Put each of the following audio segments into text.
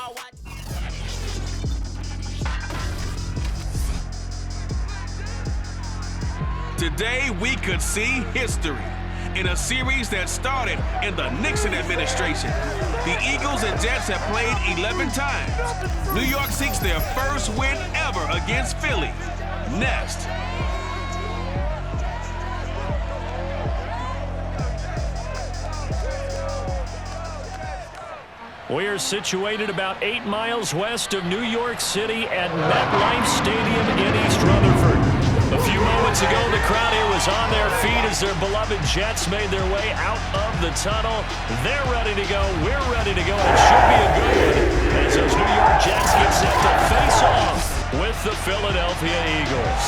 my watch. Today, we could see history in a series that started in the Nixon administration. The Eagles and Jets have played 11 times. New York seeks their first win ever against Philly. Next. We are situated about 8 miles west of New York City at MetLife Stadium in East Rutherford. A few moments ago, the crowd here was on their feet as their beloved Jets made their way out of the tunnel. They're ready to go. We're ready to go. And it should be a good one as those New York Jets get set to face off with the Philadelphia Eagles.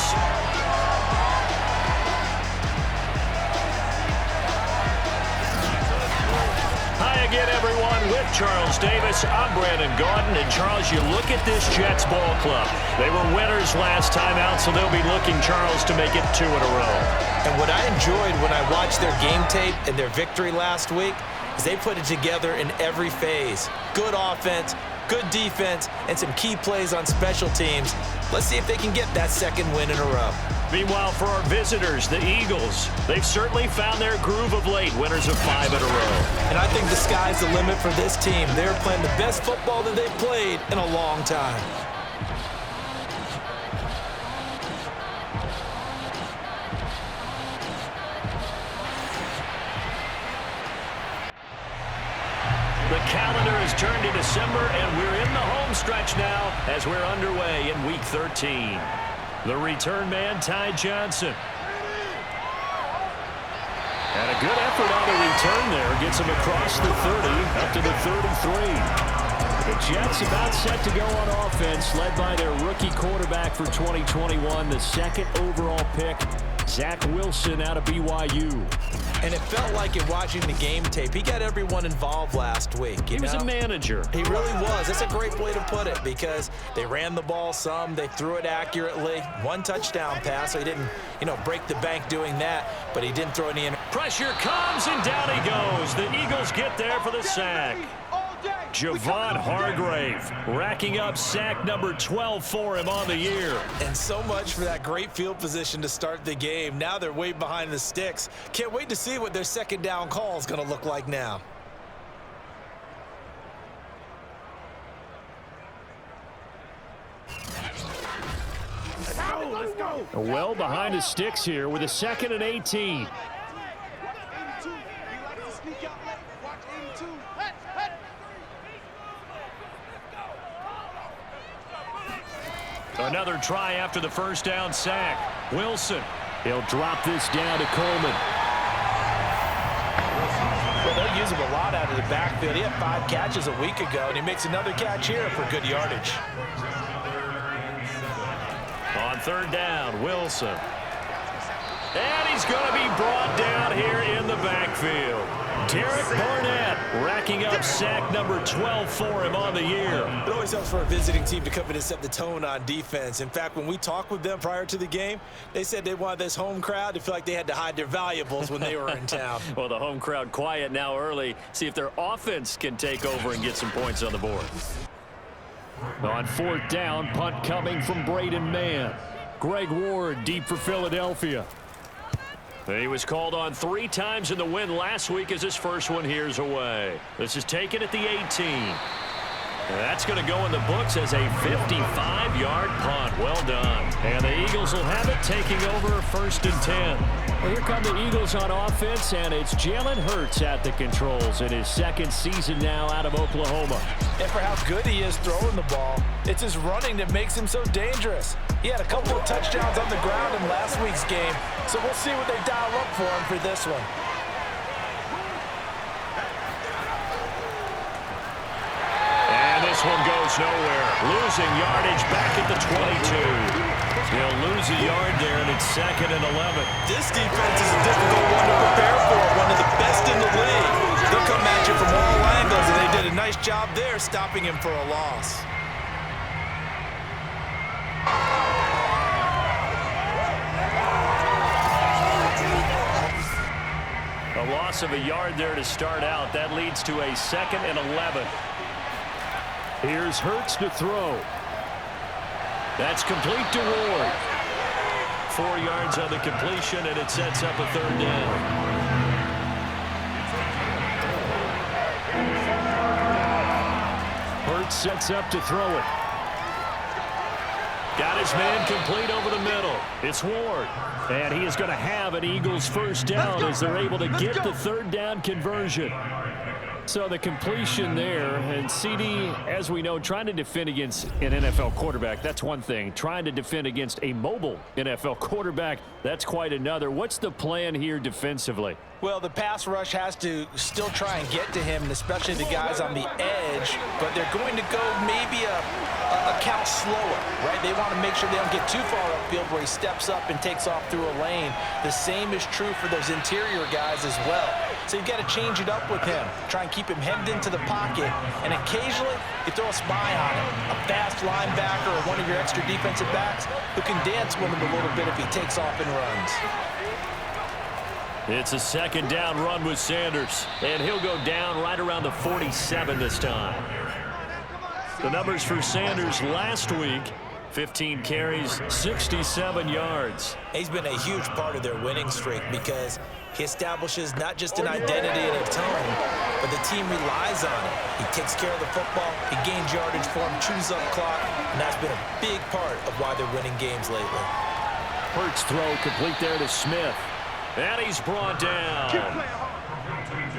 Hi again, everyone. With Charles Davis, I'm Brandon Gaudin. And Charles, you look at this Jets ball club. They were winners last time out, so they'll be looking, Charles, to make it 2 in a row. And what I enjoyed when I watched their game tape and their victory last week is they put it together in every phase. Good offense, good defense, and some key plays on special teams. Let's see if they can get that second win in a row. Meanwhile, for our visitors, the Eagles, they've certainly found their groove of late, winners of 5 in a row. And I think the sky's the limit for this team. They're playing the best football that they've played in a long time. The calendar has turned to December, and we're in the home stretch now as we're underway in Week 13. The return man, Ty Johnson. And a good effort on the return there. Gets him across the 30, up to the 33. The Jets about set to go on offense, led by their rookie quarterback for 2021, the second overall pick, Zach Wilson out of BYU. And it felt like it watching the game tape. He got everyone involved last week. He was a manager. He really was. That's a great way to put it because they ran the ball some. They threw it accurately. 1 touchdown pass, so he didn't, break the bank doing that, but he didn't throw any in. Pressure comes, and down he goes. The Eagles get there for the sack. Javon Hargrave racking up sack number 12 for him on the year. And so much for that great field position to start the game. Now they're way behind the sticks. Can't wait to see what their second down call is going to look like now. Let's go. Well behind the sticks here with a 2nd and 18. Another try after the first down sack. Wilson. He'll drop this down to Coleman. Well, they'll use him a lot out of the backfield. He had 5 catches a week ago, and he makes another catch here for good yardage. On 3rd down, Wilson. And he's going to be brought down here in the backfield. Derek Barnett racking up sack number 12 for him on the year. It always helps for a visiting team to come in and set the tone on defense. In fact, when we talked with them prior to the game, they said they wanted this home crowd to feel like they had to hide their valuables when they were in town. Well, the home crowd quiet now early. See if their offense can take over and get some points on the board. On 4th down, punt coming from Braden Mann. Greg Ward deep for Philadelphia. He was called on 3 times in the win last week as his first one here's away. This is taken at the 18. And that's going to go in the books as a 55-yard punt. Well done. And the Eagles will have it taking over 1st and 10. Well, here come the Eagles on offense, and it's Jalen Hurts at the controls in his 2nd season now out of Oklahoma. And for how good he is throwing the ball, it's his running that makes him so dangerous. He had a couple of touchdowns on the ground in last week's game, so we'll see what they dial up for him for this one. This one goes nowhere. Losing yardage back at the 22. He'll lose a yard there, and it's 2nd and 11. This defense is a difficult one to prepare for, one of the best in the league. They'll come at you from all angles, and they did a nice job there stopping him for a loss. A loss of a yard there to start out. That leads to a 2nd and 11. Here's Hurts to throw. That's complete to Ward. 4 yards on the completion, and it sets up a third down. Hurts sets up to throw it. Got his man complete over the middle. It's Ward. And he is going to have an Eagles first down as they're able to get the third down conversion. So the completion there, and CD, as we know, trying to defend against an NFL quarterback, that's one thing. Trying to defend against a mobile NFL quarterback, that's quite another. What's the plan here defensively? Well, the pass rush has to still try and get to him, and especially the guys on the edge, but they're going to go maybe a count slower, right? They want to make sure they don't get too far upfield where he steps up and takes off through a lane. The same is true for those interior guys as well. So you've got to change it up with him. Try and keep him hemmed into the pocket, and occasionally you throw a spy on him, a fast linebacker or one of your extra defensive backs who can dance with him a little bit if he takes off and runs. It's a second down run with Sanders, and he'll go down right around the 47 this time. The numbers for Sanders last week, 15 carries, 67 yards. He's been a huge part of their winning streak because he establishes not just an identity and a tone, but the team relies on him. He takes care of the football, he gains yardage for him, chews up clock, and that's been a big part of why they're winning games lately. Hurts throw complete there to Smith. And he's brought down.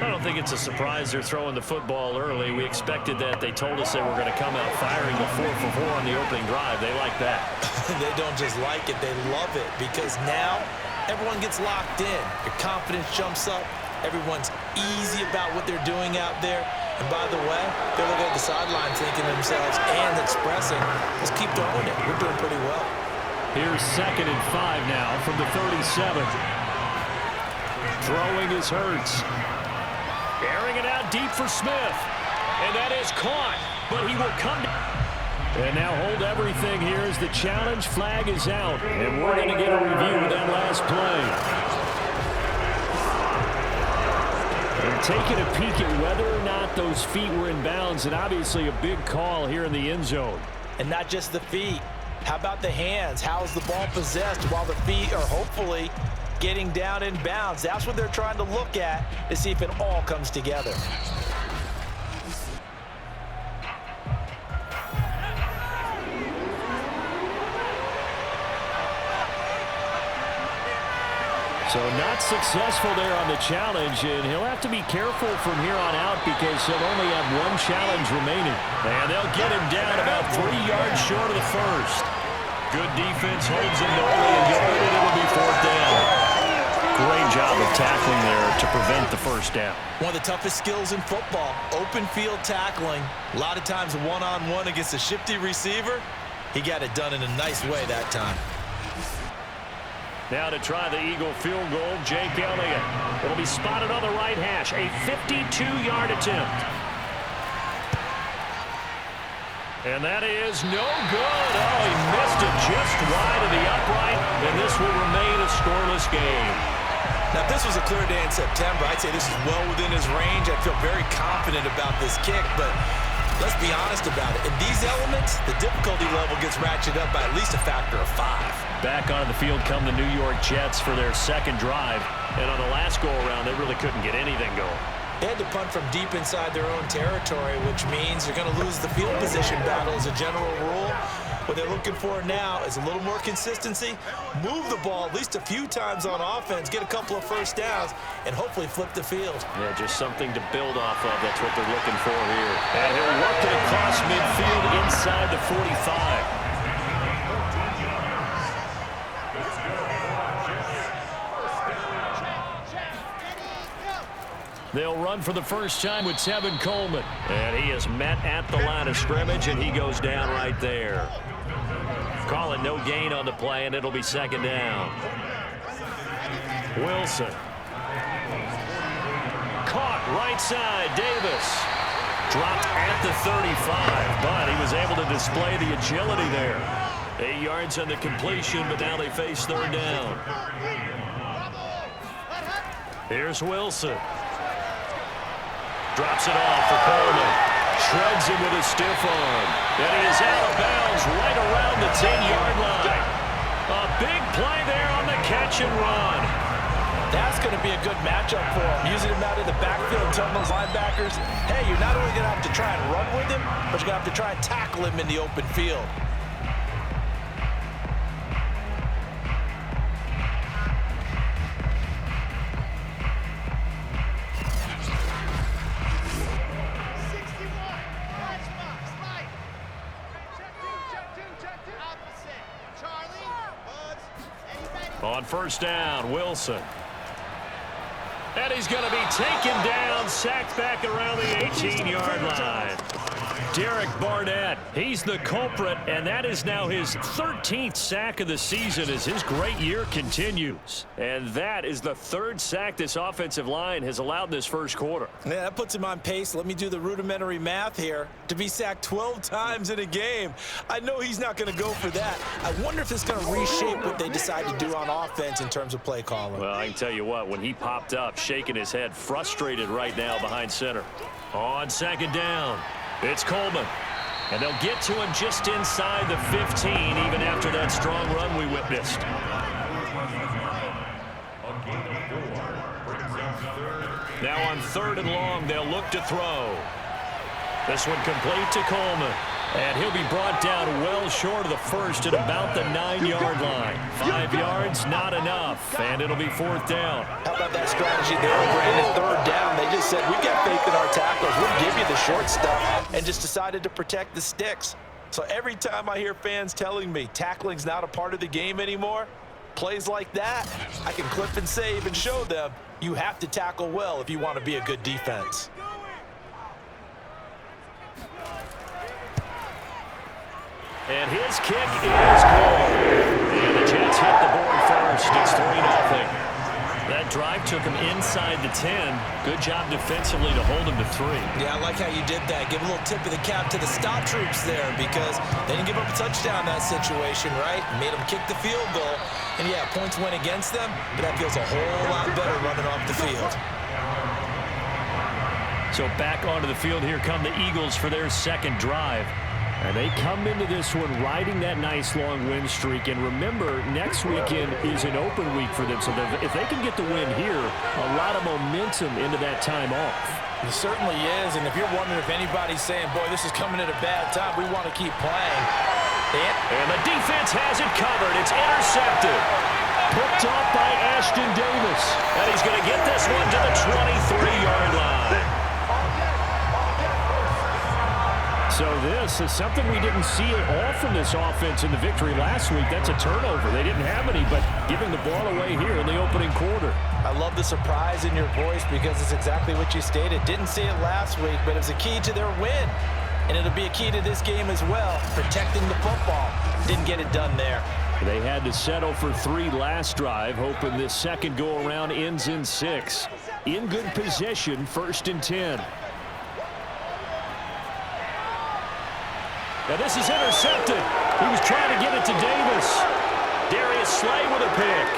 I don't think it's a surprise they're throwing the football early. We expected that. They told us they were going to come out firing a 4-for-4 on the opening drive. They like that. They don't just like it, they love it, because now everyone gets locked in. Your confidence jumps up. Everyone's easy about what they're doing out there. And by the way, they're looking at the sideline thinking to themselves and expressing, let's keep throwing it. We're doing pretty well. Here's 2nd and 5 now from the 37. Throwing is Hurts. Airing it out deep for Smith. And that is caught, but he will come down. And now hold everything here as the challenge flag is out. And we're going to get a review of that last play. And taking a peek at whether or not those feet were in bounds, and obviously a big call here in the end zone. And not just the feet. How about the hands? How is the ball possessed while the feet are hopefully getting down in bounds? That's what they're trying to look at to see if it all comes together. So not successful there on the challenge, and he'll have to be careful from here on out because he'll only have one challenge remaining. And they'll get him down about 3 yards short of the first. Good defense holds him early, and it'll be 4th down. Great job of tackling there to prevent the first down. One of the toughest skills in football, open field tackling. A lot of times one-on-one against a shifty receiver. He got it done in a nice way that time. Now to try the Eagle field goal, Jake Elliott. It'll be spotted on the right hash, a 52-yard attempt. And that is no good. Oh, he missed it just wide of the upright, and this will remain a scoreless game. Now, if this was a clear day in September, I'd say this is well within his range. I feel very confident about this kick, but let's be honest about it. In these elements, the difficulty level gets ratcheted up by at least a factor of 5. Back onto the field come the New York Jets for their second drive, and on the last go-around, they really couldn't get anything going. They had to punt from deep inside their own territory, which means you're going to lose the field position battle as a general rule. What they're looking for now is a little more consistency, move the ball at least a few times on offense, get a couple of first downs, and hopefully flip the field. Yeah, just something to build off of. That's what they're looking for here. And he'll work it across midfield inside the 45. They'll run for the first time with Tevin Coleman. And he is met at the line of scrimmage, and he goes down right there. Call it no gain on the play, and it'll be 2nd down. Wilson. Caught right side. Davis. Dropped at the 35, but he was able to display the agility there. 8 yards on the completion, but now they face 3rd down. Here's Wilson. Drops it off for Coleman. Shreds him with a stiff arm. And he is out of bounds right around the 10-yard line. A big play there on the catch and run. That's going to be a good matchup for him. Using him out in the backfield, telling those linebackers, hey, you're not only going to have to try and run with him, but you're going to have to try and tackle him in the open field. On first down, Wilson. And he's going to be taken down, sacked back around the 18-yard line. Derek Barnett, he's the culprit, and that is now his 13th sack of the season as his great year continues. And that is the third sack this offensive line has allowed this first quarter. Yeah, that puts him on pace. Let me do the rudimentary math here. To be sacked 12 times in a game, I know he's not going to go for that. I wonder if it's going to reshape what they decide to do on offense in terms of play calling. Well, I can tell you what, when he popped up, shaking his head, frustrated right now behind center. On second down, it's Coleman. And they'll get to him just inside the 15, even after that strong run we witnessed. Now on third and long, they'll look to throw. This one complete to Coleman. And he'll be brought down well short of the first at about the 9-yard line. 5 yards, not enough, and it'll be fourth down. How about that strategy there, Brandon? Third down, they just said, we've got faith in our tacklers. We'll give you the short stuff, and just decided to protect the sticks. So every time I hear fans telling me tackling's not a part of the game anymore, plays like that, I can clip and save and show them you have to tackle well if you want to be a good defense. And his kick is good. And the Jets hit the board first. It's 3-0. That drive took him inside the 10. Good job defensively to hold him to 3. Yeah, I like how you did that. Give a little tip of the cap to the stop troops there because they didn't give up a touchdown in that situation, right? Made them kick the field goal. And, yeah, points went against them, but that feels a whole lot better running off the field. So back onto the field here come the Eagles for their second drive. And they come into this one riding that nice long win streak. And remember, next weekend is an open week for them. So if they can get the win here, a lot of momentum into that time off. It certainly is. And if you're wondering if anybody's saying, boy, this is coming at a bad time, we want to keep playing. And the defense has it covered. It's intercepted. Picked off by Ashton Davis. And he's going to get this one to the 23-yard line. So this is something we didn't see at all from this offense in the victory last week. That's a turnover. They didn't have any, but giving the ball away here in the opening quarter. I love the surprise in your voice because it's exactly what you stated. Didn't see it last week, but it was a key to their win. And it'll be a key to this game as well, protecting the football. Didn't get it done there. They had to settle for 3 last drive, hoping this second go-around ends in 6. In good position, 1st and 10. Now this is intercepted. He was trying to get it to Davis. Darius Slay with a pick.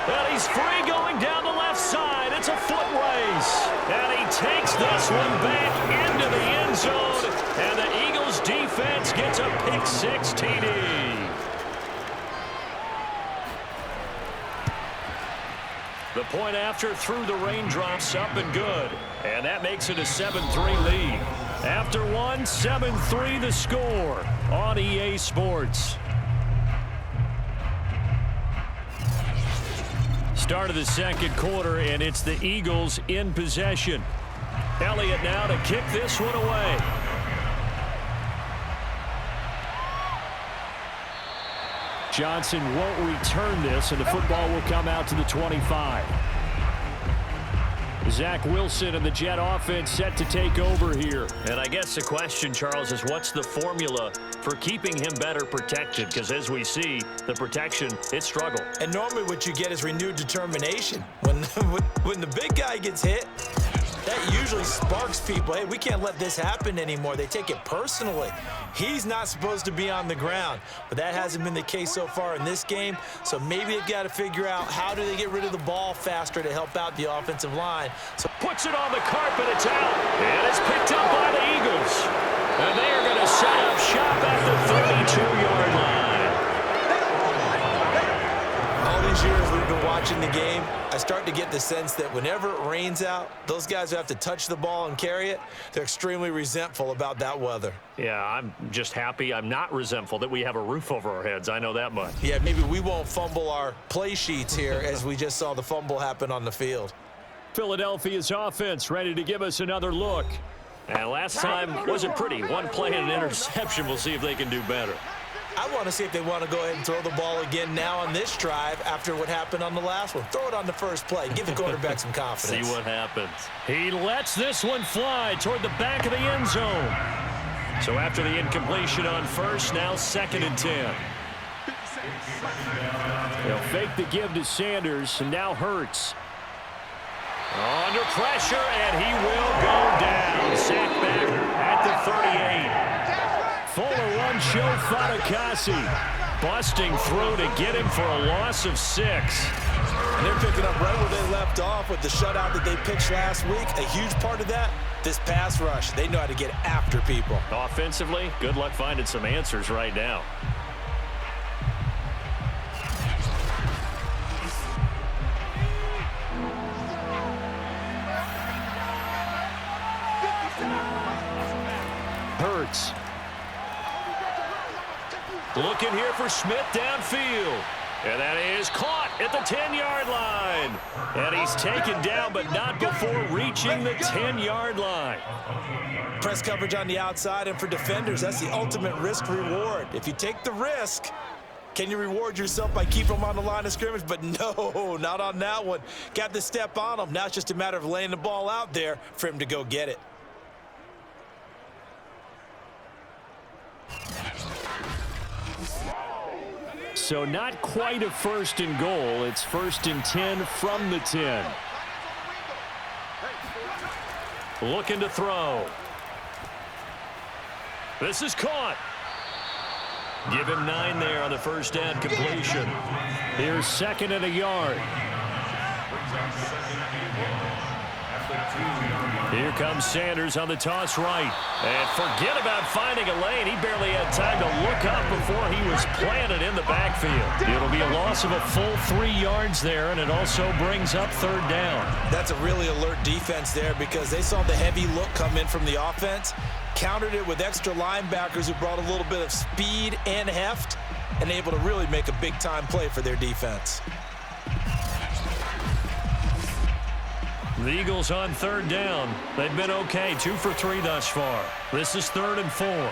Well, he's free going down the left side. It's a foot race. And he takes this one back into the end zone. And the Eagles defense gets a pick-6 TD. The point after through the raindrops, up and good. And that makes it a 7-3 lead. After one, 7-3 the score on EA Sports. Start of the second quarter, and it's the Eagles in possession. Elliott now to kick this one away. Johnson won't return this, and the football will come out to the 25. Zach Wilson and the Jet offense set to take over here. And I guess the question, Charles, is what's the formula for keeping him better protected? Because as we see, the protection, it struggled. And normally what you get is renewed determination. When the big guy gets hit, that usually usually sparks people. Hey, we can't let this happen anymore. They take it personally. He's not supposed to be on the ground, but that hasn't been the case so far in this game. So maybe they've got to figure out how do they get rid of the ball faster to help out the offensive line. So puts it on the carpet, it's out, and it's picked up by the Eagles. And they are going to set up shop at the 32-yard line. all these years we've been watching the game, I start to get the sense that whenever it rains out, those guys who have to touch the ball and carry it, they're extremely resentful about that weather. Yeah, I'm just happy I'm not resentful that we have a roof over our heads. I know that much. Yeah, maybe we won't fumble our play sheets here as we just saw the fumble happen on the field. Philadelphia's offense ready to give us another look. And last time wasn't pretty. One play and an interception. We'll see if they can do better. I want to see if they want to go ahead and throw the ball again now on this drive after what happened on the last one. Throw it on the first play. Give the quarterback some confidence. See what happens. He lets this one fly toward the back of the end zone. So after the incompletion on first, now 2nd and 10. They'll fake the give to Sanders, and now Hurts. Under pressure, and he will go down. Sacked back at the 38. Fuller one show Fatukasi. Busting through to get him for a loss of 6. And they're picking up right where they left off with the shutout that they pitched last week. A huge part of that, this pass rush. They know how to get after people. Offensively, good luck finding some answers right now. Hurts. Looking here for Smith downfield. And that is caught at the 10-yard line. And he's taken down, but not before reaching the 10-yard line. Press coverage on the outside, and for defenders, that's the ultimate risk-reward. If you take the risk, can you reward yourself by keeping them on the line of scrimmage? But no, not on that one. Got the step on him. Now it's just a matter of laying the ball out there for him to go get it. So not quite a 1st and goal. It's 1st and 10 from the 10. Looking to throw. This is caught. Give him 9 there on the first down completion. Here's 2nd and a yard. Here comes Sanders on the toss right. And forget about finding a lane. He barely had time to look up before he was planted in the backfield. It'll be a loss of a full 3 yards there, and it also brings up 3rd down. That's a really alert defense there because they saw the heavy look come in from the offense, countered it with extra linebackers who brought a little bit of speed and heft, and able to really make a big-time play for their defense. The Eagles on 3rd down. They've been okay, 2 for 3 thus far. This is 3rd and 4.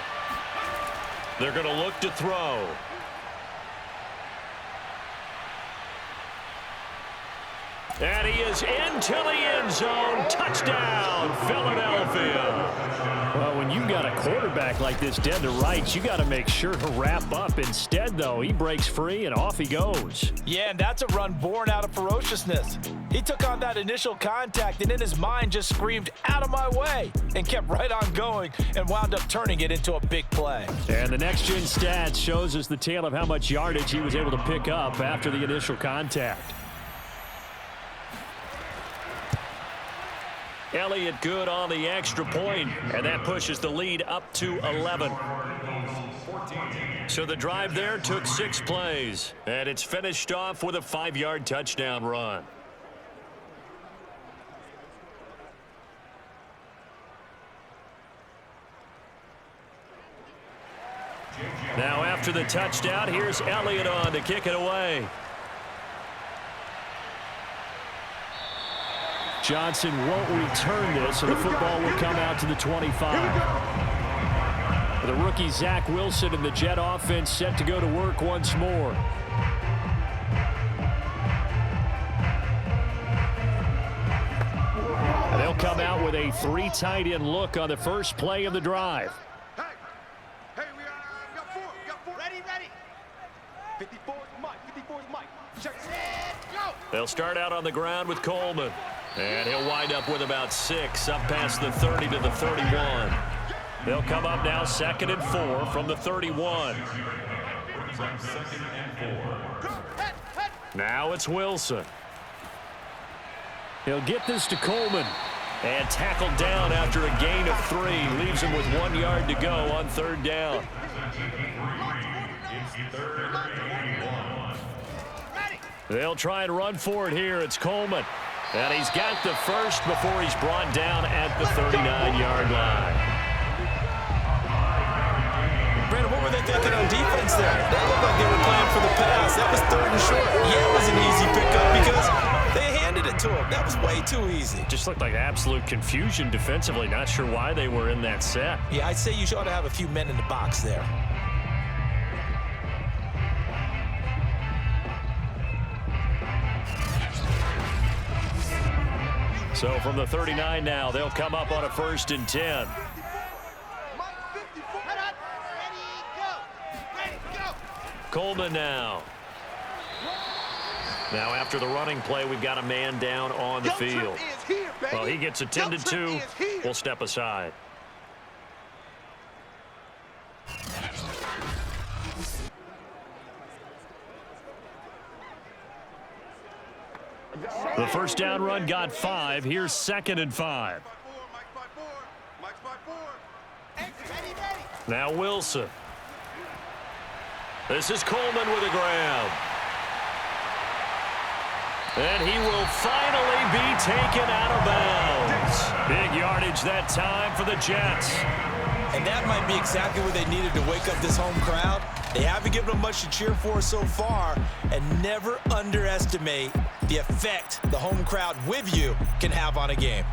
They're going to look to throw. And he is into the end zone. Touchdown, Philadelphia. Well, when you've got a quarterback like this dead to rights, you got to make sure to wrap up. Instead, though, he breaks free and off he goes. Yeah, and that's a run born out of ferociousness. He took on that initial contact and in his mind just screamed, "Out of my way," and kept right on going and wound up turning it into a big play. And the next-gen stats shows us the tale of how much yardage he was able to pick up after the initial contact. Elliott good on the extra point, and that pushes the lead up to 11. So the drive there took 6 plays, and it's finished off with a 5-yard touchdown run. Now after the touchdown, here's Elliott on to kick it away. Johnson won't return this, and the football will come out to the 25. The rookie Zach Wilson and the Jet offense set to go to work once more. And they'll come out with a 3 tight end look on the first play of the drive. Hey, we got 4. Ready. 54's Mike. Check. Go. They'll start out on the ground with Coleman. And he'll wind up with about 6, up past the 30 to the 31. They'll come up now 2nd and 4 from the 31. Now it's Wilson. He'll get this to Coleman. And tackled down after a gain of 3. Leaves him with 1 yard to go on 3rd down. They'll try and run for it here. It's Coleman. And he's got the first before he's brought down at the 39-yard line. Brandon, what were they thinking on defense there? That looked like they were playing for the pass. That was 3rd and short. Yeah, it was an easy pickup because they handed it to him. That was way too easy. Just looked like absolute confusion defensively. Not sure why they were in that set. Yeah, I'd say you ought to have a few men in the box there. So from the 39 now, they'll come up on a 1st and 10. Coleman now. Now after the running play, we've got a man down on the field. Well, he gets attended to. We'll step aside. The first down run got 5. Here's 2nd and 5. Now Wilson. This is Coleman with a grab. And he will finally be taken out of bounds. Big yardage that time for the Jets. And that might be exactly what they needed to wake up this home crowd. They haven't given them much to cheer for so far, and never underestimate the effect the home crowd with you can have on a game.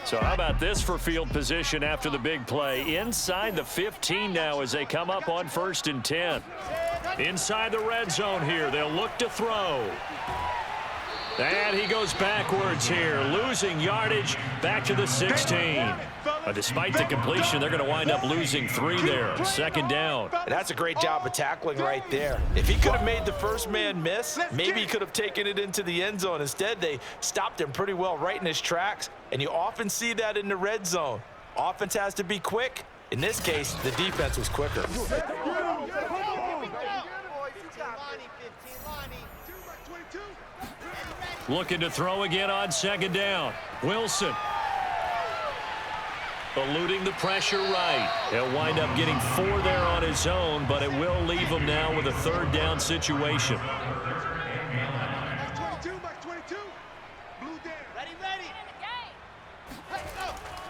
So how about this for field position after the big play? Inside the 15 now as they come up on 1st and 10. Inside the red zone here. They'll look to throw. And he goes backwards here, losing yardage back to the 16. Despite the completion, they're going to wind up losing 3 there. 2nd down. That's a great job of tackling right there. If he could have made the first man miss, maybe he could have taken it into the end zone. Instead, they stopped him pretty well right in his tracks, and you often see that in the red zone. Offense has to be quick. In this case, the defense was quicker. Looking to throw again on 2nd down. Wilson. Eluding the pressure right. He'll wind up getting 4 there on his own, but it will leave him now with a 3rd down situation.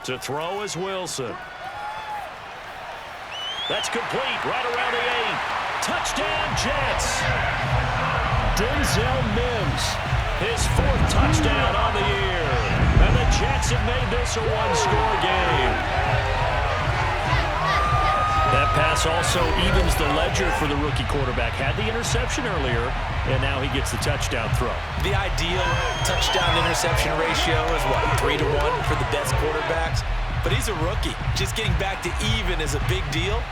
To throw is Wilson. That's complete right around the 8. Touchdown, Jets. Denzel Mims. His 4th touchdown on the year. And the Jets have made this a 1-score game. That pass also evens the ledger for the rookie quarterback. Had the interception earlier, and now he gets the touchdown throw. The ideal touchdown-interception ratio is, what, 3 to 1 for the best quarterbacks? But he's a rookie. Just getting back to even is a big deal.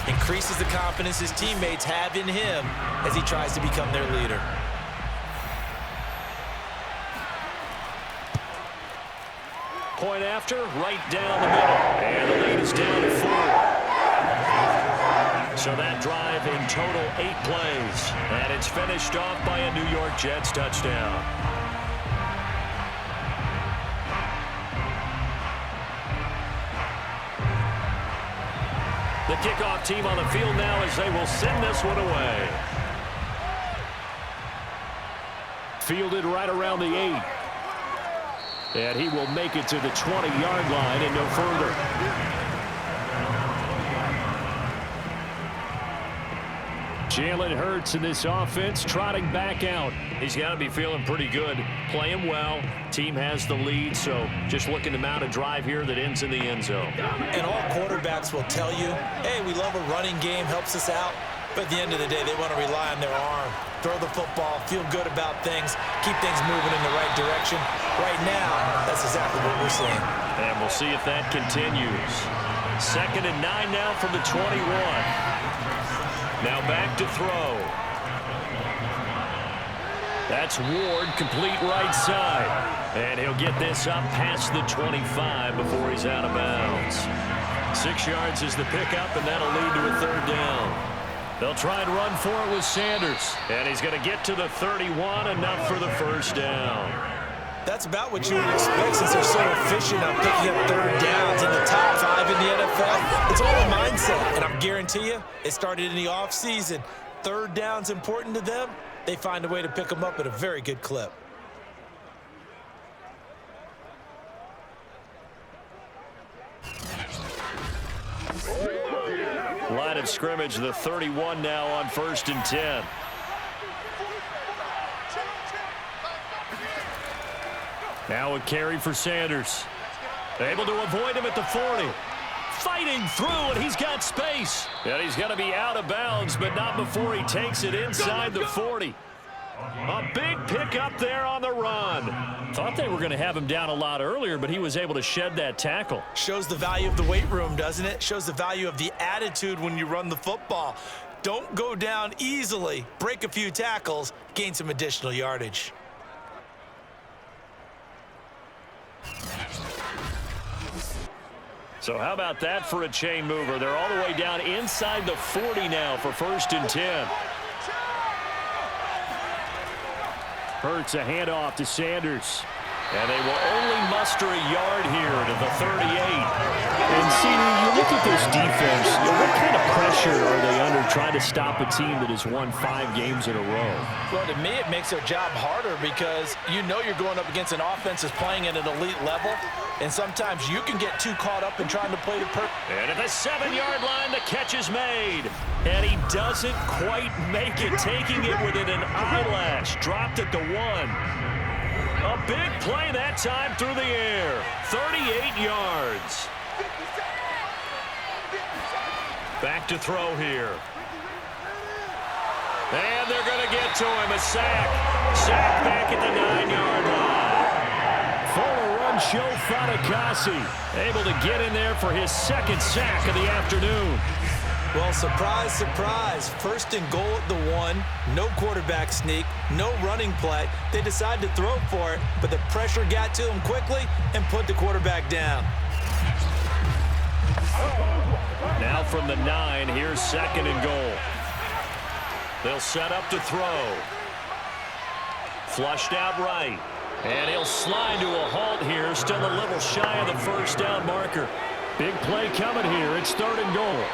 Increases the confidence his teammates have in him as he tries to become their leader. Point after, right down the middle. And the lead is down to 4. So that drive in total 8 plays. And it's finished off by a New York Jets touchdown. The kickoff team on the field now as they will send this one away. Fielded right around the 8. And he will make it to the 20-yard line and no further. Jalen Hurts in this offense trotting back out. He's got to be feeling pretty good. Playing well. Team has the lead, so just looking to mount a drive here that ends in the end zone. And all quarterbacks will tell you, hey, we love a running game, helps us out. But at the end of the day, they want to rely on their arm. Throw the football, feel good about things, keep things moving in the right direction. Right now, that's exactly what we're seeing. And we'll see if that continues. 2nd and 9 now from the 21. Now back to throw. That's Ward, complete right side. And he'll get this up past the 25 before he's out of bounds. 6 yards is the pickup, and that'll lead to a third down. They'll try and run for it with Sanders. And he's going to get to the 31, enough for the first down. That's about what you would expect since they're so efficient on picking up third downs in the top 5 in the NFL. It's all a mindset, and I guarantee you, it started in the offseason. Third down's important to them. They find a way to pick them up at a very good clip. Line of scrimmage, the 31 now on 1st and 10. Now a carry for Sanders. Able to avoid him at the 40. Fighting through, and he's got space. And he's going to be out of bounds, but not before he takes it inside the 40. A big pickup there on the run. Thought they were going to have him down a lot earlier, but he was able to shed that tackle. Shows the value of the weight room, doesn't it? Shows the value of the attitude when you run the football. Don't go down easily. Break a few tackles. Gain some additional yardage. So how about that for a chain mover? They're all the way down inside the 40 now for 1st and 10. Hurts a handoff to Sanders. And they will only muster a yard here to the 38. And see, you look at this defense, what kind of pressure are they under trying to stop a team that has won 5 games in a row? Well, to me, it makes their job harder because you know you're going up against an offense that's playing at an elite level, and sometimes you can get too caught up in trying to play the And at the 7-yard line, the catch is made. And he doesn't quite make it, taking it within an eyelash. Dropped at the 1. A big play that time through the air. 38 yards. Back to throw here. And they're going to get to him. A sack. Sack back at the 9-yard line. Full run show Fatukasi. Able to get in there for his 2nd sack of the afternoon. Well, surprise, surprise. 1st and goal at the 1. No quarterback sneak. No running play. They decide to throw for it, but the pressure got to him quickly and put the quarterback down. Now from the 9, here's 2nd and goal. They'll set up to throw. Flushed out right. And he'll slide to a halt here. Still a little shy of the 1st down marker. Big play coming here. It's 3rd and goal.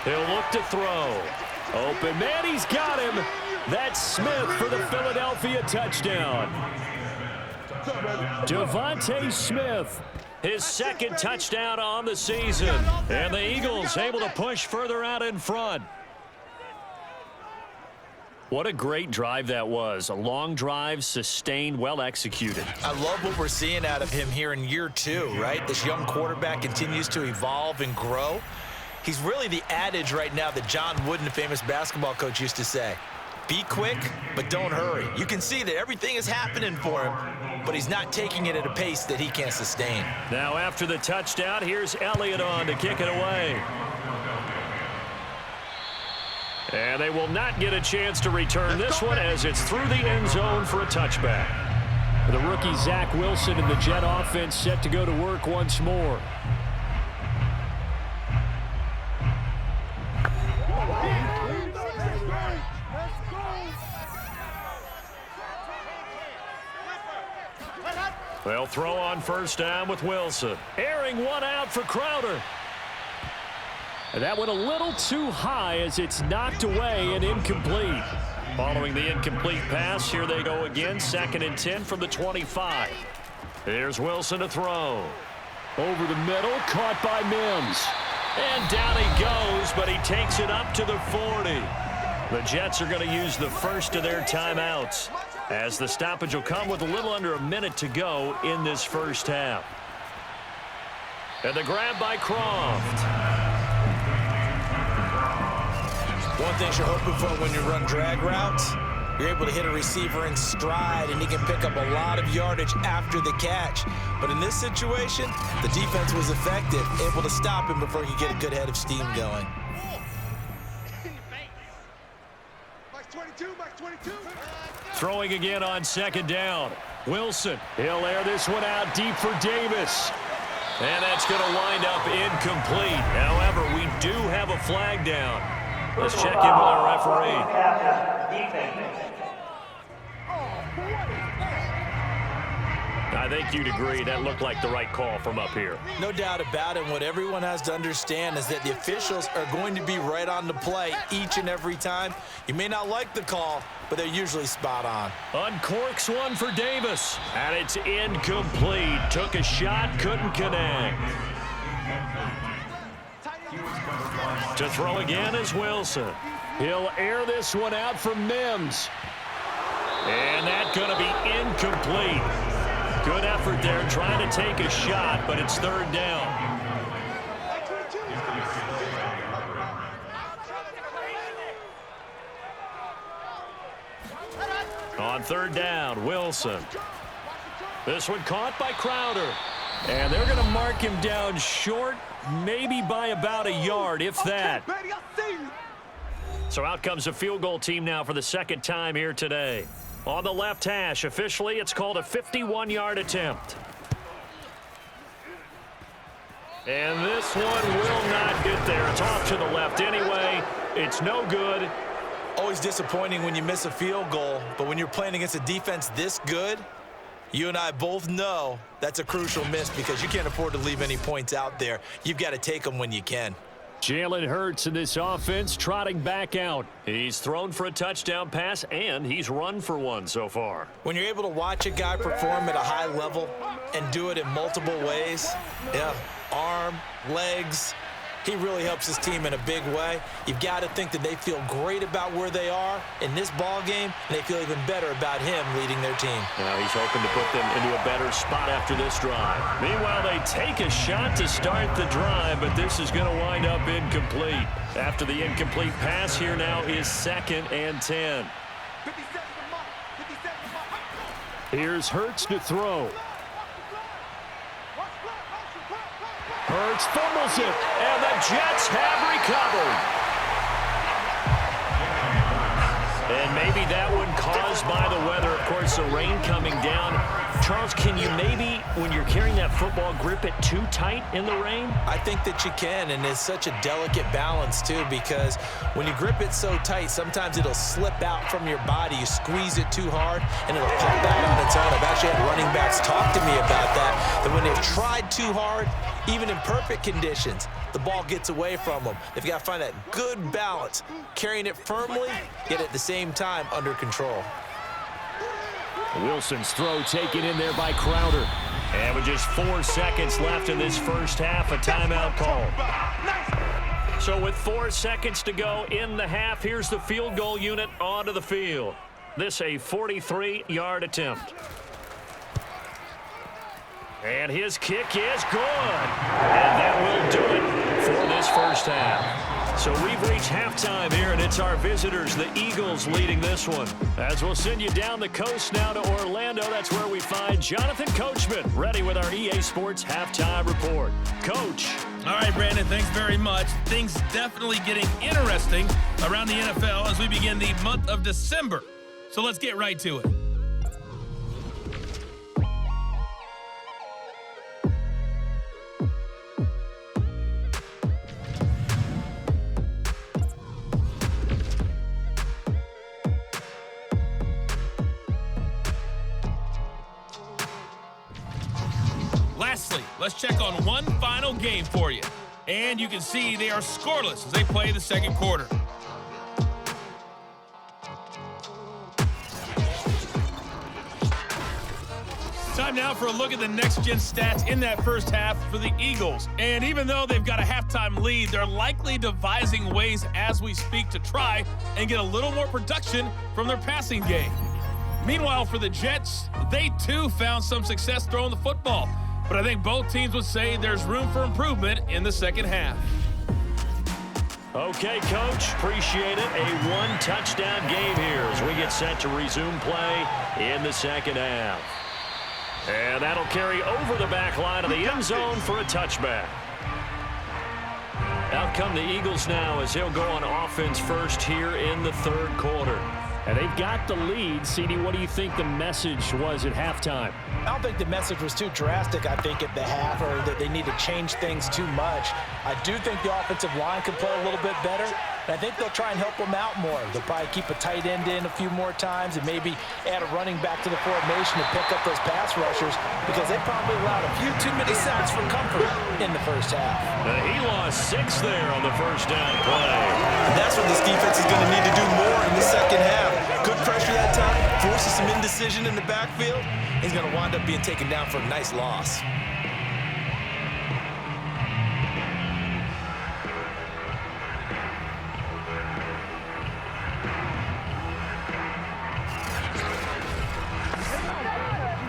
He'll look to throw. Open man, he's got him. That's Smith for the Philadelphia touchdown. Devontae Smith, his 2nd touchdown on the season. And the Eagles able to push further out in front. What a great drive that was. A long drive, sustained, well executed. I love what we're seeing out of him here in year 2, right? This young quarterback continues to evolve and grow. He's really the adage right now that John Wooden, the famous basketball coach, used to say. Be quick, but don't hurry. You can see that everything is happening for him, but he's not taking it at a pace that he can't sustain. Now after the touchdown, here's Elliott on to kick it away. And they will not get a chance to return this one as it's through the end zone for a touchback. The rookie Zach Wilson and the Jet offense set to go to work once more. They'll throw on 1st down with Wilson. Airing one out for Crowder. And that went a little too high as it's knocked away and incomplete. Following the incomplete pass, here they go again. 2nd and 10 from the 25. Here's Wilson to throw. Over the middle, caught by Mims. And down he goes, but he takes it up to the 40. The Jets are going to use the first of their timeouts, as the stoppage will come with a little under a minute to go in this 1st half. And the grab by Croft. One thing you're hoping for when you run drag routes, You're able to hit a receiver in stride, and he can pick up a lot of yardage after the catch. But in this situation, the defense was effective, able to stop him before he could get a good head of steam going. Throwing again on second down. Wilson, he'll air this one out deep for Davis. And that's going to wind up incomplete. However, we do have a flag down. Let's check in with our referee. I think you'd agree that looked like the right call from up here. No doubt about it. What everyone has to understand is that the officials are going to be right on the play each and every time. You may not like the call, but they're usually spot on. Uncorks one for Davis, and it's incomplete. Took a shot, couldn't connect. To throw again is Wilson. He'll air this one out for Mims. And that's going to be incomplete. Good effort there, trying to take a shot, but it's third down. On third down, Wilson. This one caught by Crowder. And they're going to mark him down short, maybe by about a yard, if that. So out comes a field goal team now for the second time here today. On the left hash, officially, it's called a 51-yard attempt. And this one will not get there. It's off to the left anyway. It's no good. Always disappointing when you miss a field goal, but when you're playing against a defense this good, you and I both know that's a crucial miss because you can't afford to leave any points out there. You've got to take them when you can. Jalen Hurts in this offense trotting back out. He's thrown for a touchdown pass, and he's run for one so far. When you're able to watch a guy perform at a high level and do it in multiple ways, arm, legs, he really helps his team in a big way. You've got to think that they feel great about where they are in this ball game, and they feel even better about him leading their team. Now he's hoping to put them into a better spot after this drive. Meanwhile, they take a shot to start the drive, but this is going to wind up incomplete. After the incomplete pass, here now is 2nd and 10. Here's Hurts to throw. Hurts fumbles it, and the Jets have recovered. And maybe that one caused by the weather. Of course, the rain coming down. Charles, can you maybe, when you're carrying that football, grip it too tight in the rain? I think that you can, and it's such a delicate balance, too, because when you grip it so tight, sometimes it'll slip out from your body. You squeeze it too hard, and it'll pop out on its own. I've actually had running backs talk to me about that when they've tried too hard, even in perfect conditions, the ball gets away from them. They've got to find that good balance, carrying it firmly, yet at the same time under control. Wilson's throw taken in there by Crowder. And with just 4 seconds left in this first half, a timeout call. So with 4 seconds to go in the half, here's the field goal unit onto the field. This a 43-yard attempt. And his kick is good. And that will do it for this first half. So we've reached halftime here, and it's our visitors, the Eagles, leading this one. As we'll send you down the coast now to Orlando, that's where we find Jonathan Coachman, ready with our EA Sports Halftime Report. Coach. All right, Brandon, thanks very much. Things definitely getting interesting around the NFL as we begin the month of December. So let's get right to it. Lastly, let's check on one final game for you. And you can see they are scoreless as they play the second quarter. Time now for a look at the next-gen stats in that first half for the Eagles. And even though they've got a halftime lead, they're likely devising ways as we speak to try and get a little more production from their passing game. Meanwhile, for the Jets, they too found some success throwing the football. But I think both teams would say there's room for improvement in the second half. Okay, Coach, appreciate it. A one-touchdown game here as we get set to resume play in the second half. And that'll carry over the back line of the end zone for a touchback. Out come the Eagles now as he'll go on offense first here in the third quarter. And they've got the lead. CD, what do you think the message was at halftime? I don't think the message was too drastic, I think, at the half, or that they need to change things too much. I do think the offensive line could play a little bit better, and I think they'll try and help them out more. They'll probably keep a tight end in a few more times and maybe add a running back to the formation to pick up those pass rushers, because they probably allowed a few too many sacks for comfort in the first half. He lost 6 there on the first down play. And that's what this defense is going to need to do more in the second half. Good pressure that time, forces some indecision in the backfield. He's going to wind up being taken down for a nice loss.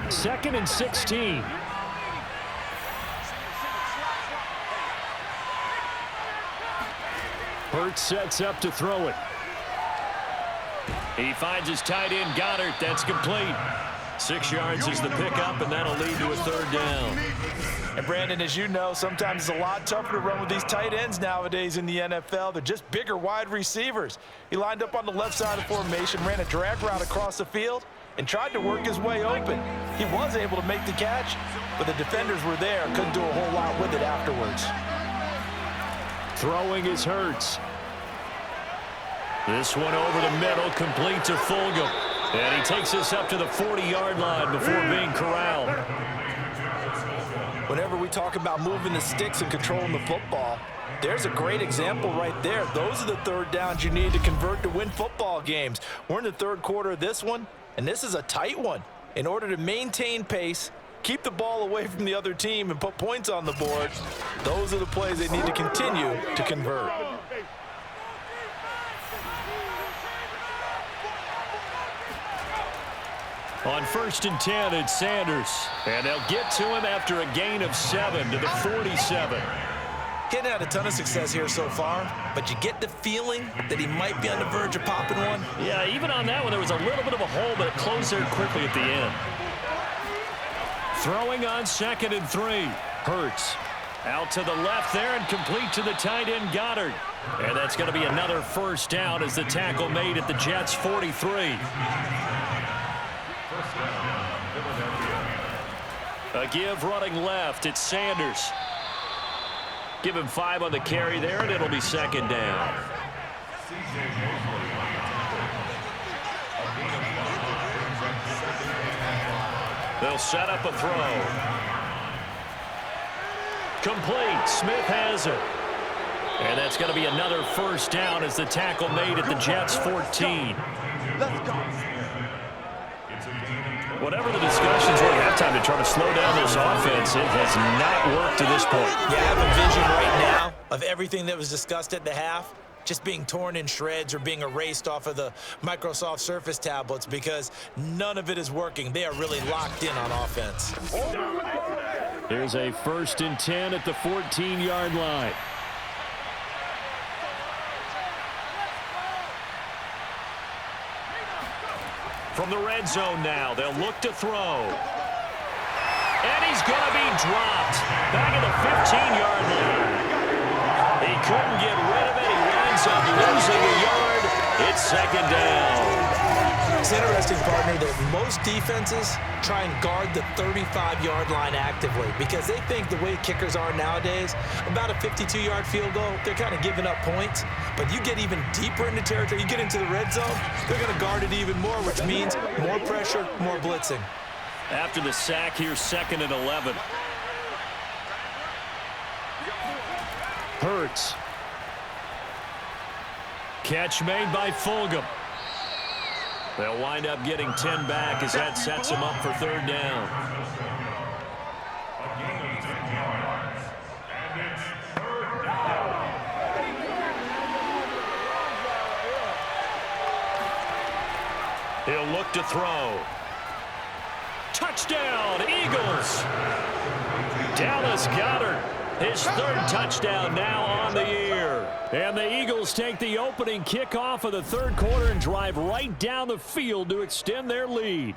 Second and 16. Hurts sets up to throw it. He finds his tight end, Goddard. That's complete. 6 yards is the pickup, and that'll lead to a third down. And, Brandon, as you know, sometimes it's a lot tougher to run with these tight ends nowadays in the NFL. They're just bigger wide receivers. He lined up on the left side of the formation, ran a drag route across the field, and tried to work his way open. He was able to make the catch, but the defenders were there. Couldn't do a whole lot with it afterwards. Throwing is Hurts. This one over the middle, complete to Fulgham. And he takes this up to the 40-yard line before being corralled. Whenever we talk about moving the sticks and controlling the football, there's a great example right there. Those are the third downs you need to convert to win football games. We're in the third quarter of this one, and this is a tight one. In order to maintain pace, keep the ball away from the other team, and put points on the board, those are the plays they need to continue to convert. On 1st and 10, it's Sanders. And they'll get to him after a gain of 7 to the 47. Getting had a ton of success here so far, but you get the feeling that he might be on the verge of popping one. Yeah, even on that one, there was a little bit of a hole, but it closed there quickly at the end. Throwing on 2nd and 3. Hurts. Out to the left there and complete to the tight end, Goddard. And that's going to be another first down as the tackle made at the Jets' 43. A give running left. It's Sanders. Give him 5 on the carry there, and it'll be 2nd down. They'll set up a throw. Complete. Smith has it. And that's going to be another first down as the tackle made at the Jets' 14. Let's go. Whatever the discussions were at halftime to try to slow down this offense, it has not worked to this point. Yeah, I have a vision right now of everything that was discussed at the half just being torn in shreds or being erased off of the Microsoft Surface tablets, because none of it is working. They are really locked in on offense. There's a 1st and 10 at the 14-yard line. From the red zone now, they'll look to throw. And he's going to be dropped. Back at the 15-yard line. He couldn't get rid of it. He winds up losing a yard. It's 2nd down. It's interesting, partner, that most defenses try and guard the 35-yard line actively because they think the way kickers are nowadays, about a 52-yard field goal, they're kind of giving up points. But you get even deeper into territory, you get into the red zone, they're going to guard it even more, which means more pressure, more blitzing. After the sack, here's 2nd and 11. Hurts. Catch made by Fulgham. They'll wind up getting 10 back as that sets them up for 3rd down. He'll look to throw. Touchdown, Eagles! Dallas Goedert, his 3rd touchdown now on the year. And the Eagles take the opening kickoff of the third quarter and drive right down the field to extend their lead.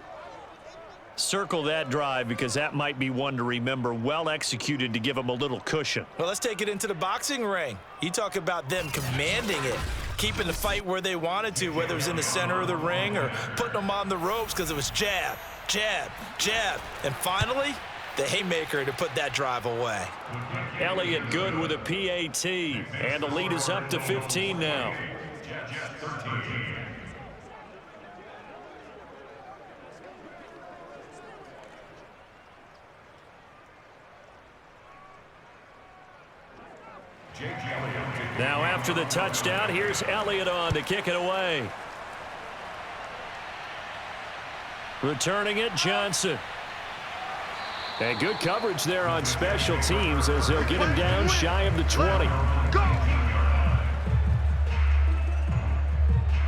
Circle that drive because that might be one to remember. Well executed to give them a little cushion. Well, let's take it into the boxing ring. You talk about them commanding it, keeping the fight where they wanted to, whether it was in the center of the ring or putting them on the ropes because it was jab, jab, jab. And finally, the haymaker to put that drive away. Elliott good with a PAT, and the lead is up to 15 now. Now after the touchdown, here's Elliott on to kick it away. Returning it, Johnson. And good coverage there on special teams as they'll get him down shy of the 20.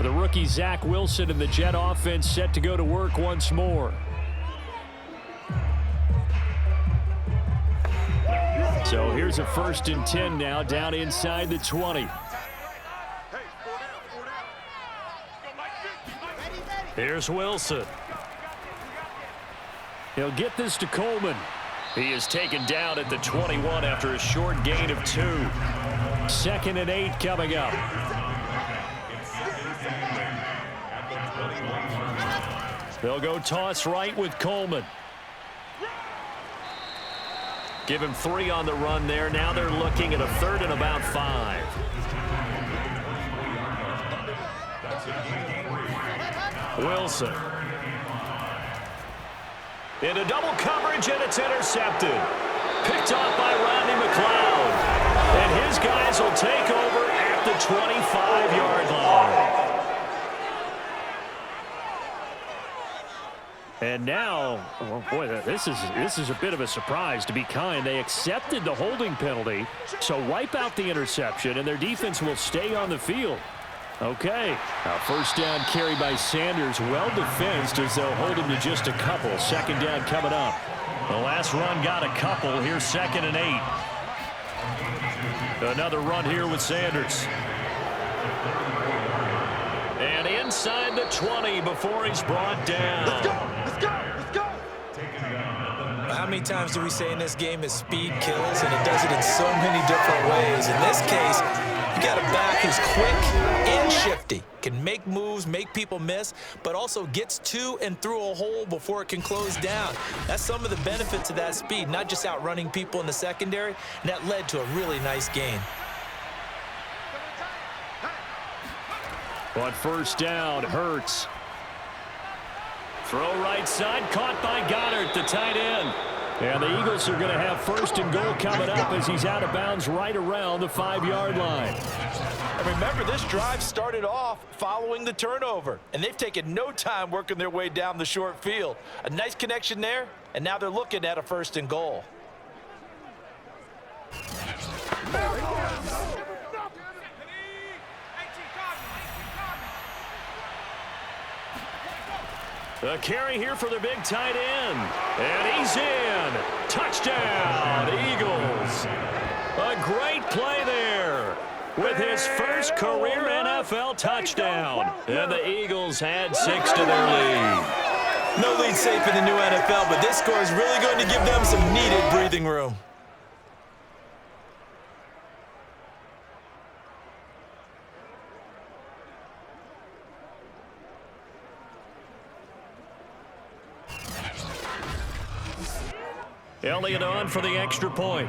The rookie Zach Wilson and the Jet offense set to go to work once more. So here's a 1st and 10 now down inside the 20. Here's Wilson. He'll get this to Coleman. He is taken down at the 21 after a short gain of 2. 2nd and 8 coming up. They'll go toss right with Coleman. Give him 3 on the run there. Now they're looking at a 3rd and about 5. Wilson. Into double coverage, and it's intercepted. Picked off by Rodney McLeod. And his guys will take over at the 25-yard line. And now, oh boy, this is a bit of a surprise, to be kind. They accepted the holding penalty, so wipe out the interception, and their defense will stay on the field. Okay, a 1st down carry by Sanders, well defensed as they'll hold him to just a couple. 2nd down coming up. The last run got a couple. Here's 2nd and 8. Another run here with Sanders. And inside the 20 before he's brought down. Let's go! Let's go! Let's go! How many times do we say in this game is speed kills, and it does it in so many different ways. In this case, you got a back who's quick and shifty, can make moves, make people miss, but also gets to and through a hole before it can close down. That's some of the benefits of that speed, not just outrunning people in the secondary, and that led to a really nice gain. On 1st down, Hurts. Throw right side, caught by Goddard, the tight end. And the Eagles are going to have 1st and goal coming up as he's out of bounds right around the 5-yard line. And remember, this drive started off following the turnover, and they've taken no time working their way down the short field. A nice connection there, and now they're looking at a 1st and goal. A carry here for the big tight end. And he's in. Touchdown, Eagles. A great play there with his first career NFL touchdown. And the Eagles add 6 to their lead. No lead safe in the new NFL, but this score is really going to give them some needed breathing room. Elliott on for the extra point.